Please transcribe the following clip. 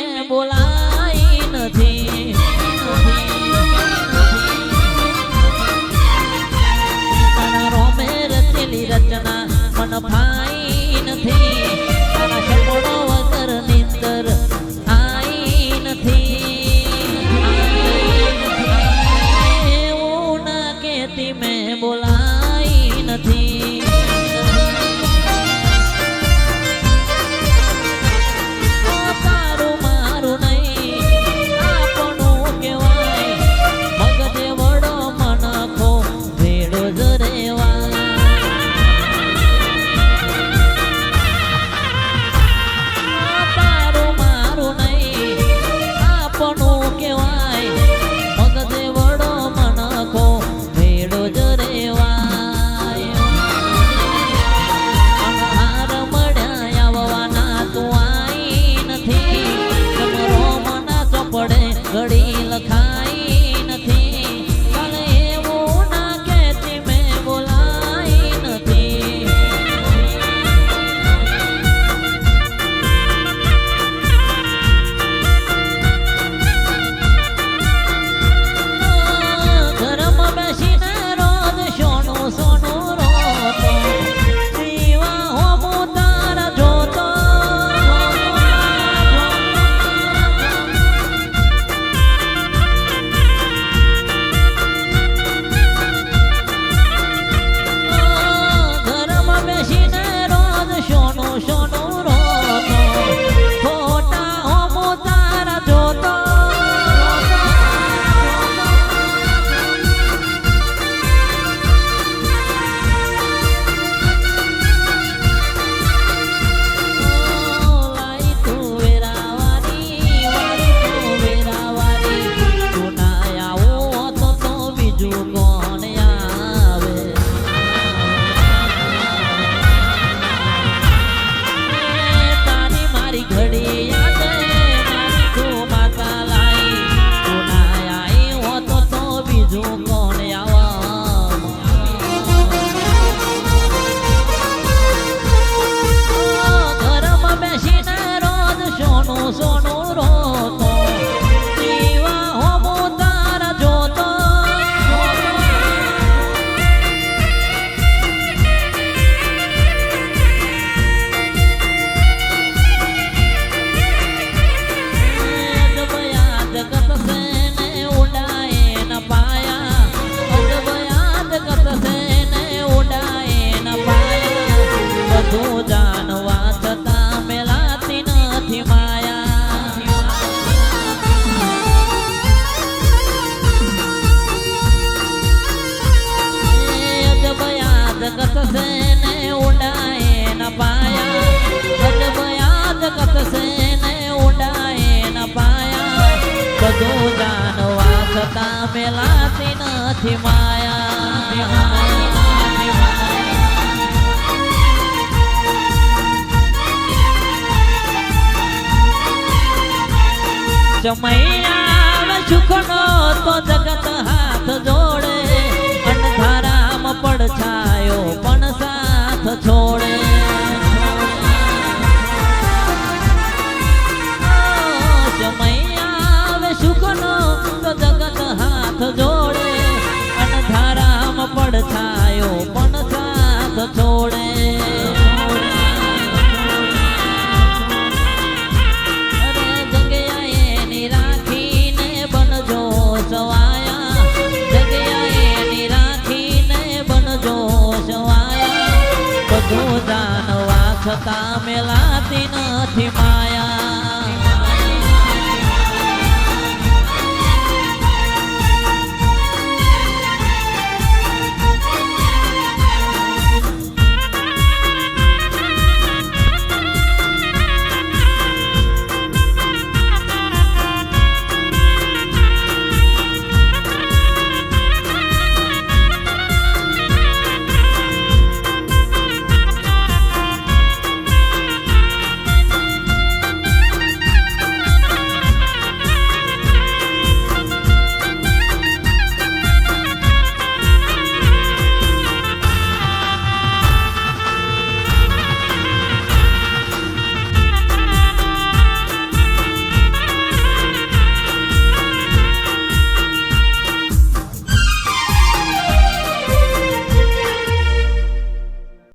મેં બોલાઈ નથી. તારા રોમે રચેલી રચના મન ભાઈ નથી. તારા સપનો વગર નીંદર આઈ નથી. એવું ના કહેતી મેં બોલાઈ નથી. ઘડી લખાઈ નથી. કાલે એવું ના કહેતી મેં બોલાઈ નથી. ઘરમાં બેસીને રોજ સોનું સોનું રોતો દીવા હોમું તારા જોતો. સોનું રોતો ખોટા હોમું તારા જોતો. લાઈ તું વેરાવારી વારી તું વેરાવારી. તું ના આવો તો બીજું કોણ આવે. ઘડી યાદ મારી તું માતા લાઈ. તું ના આઈ હોત તો બીજું કોણ આવા. ઘરમાં બેસીને રોજ સોનું સોનું રોતો દીવા હોમું તારા જોતો. जगत से ने उड़ाए न पाया. जगत से ने उड़ाए न पाया. બધું જાણવા છતાં મેલાતી નથી માયા. जगत से ने उड़ाए न पाया. जगत से ने उड़ाए न पाया. બધું જાણવા છતાં મેલાતી નથી માયા. જમૈયા સુખનો તો જગત હાથ જોડે. અંધારામાં પડછાયો પણ સાથ છોડે. જમૈયા સુખનો તો જગત હાથ જોડે. અંધારામાં પડછાયો પણ સાથ છોડે. અરે જગ્યા એની રાખીને બનજો સવાયા. જગ્યા એની રાખીને બનજો સવાયા. બધું જાણવા છતાં મેલાતી નથી માયા.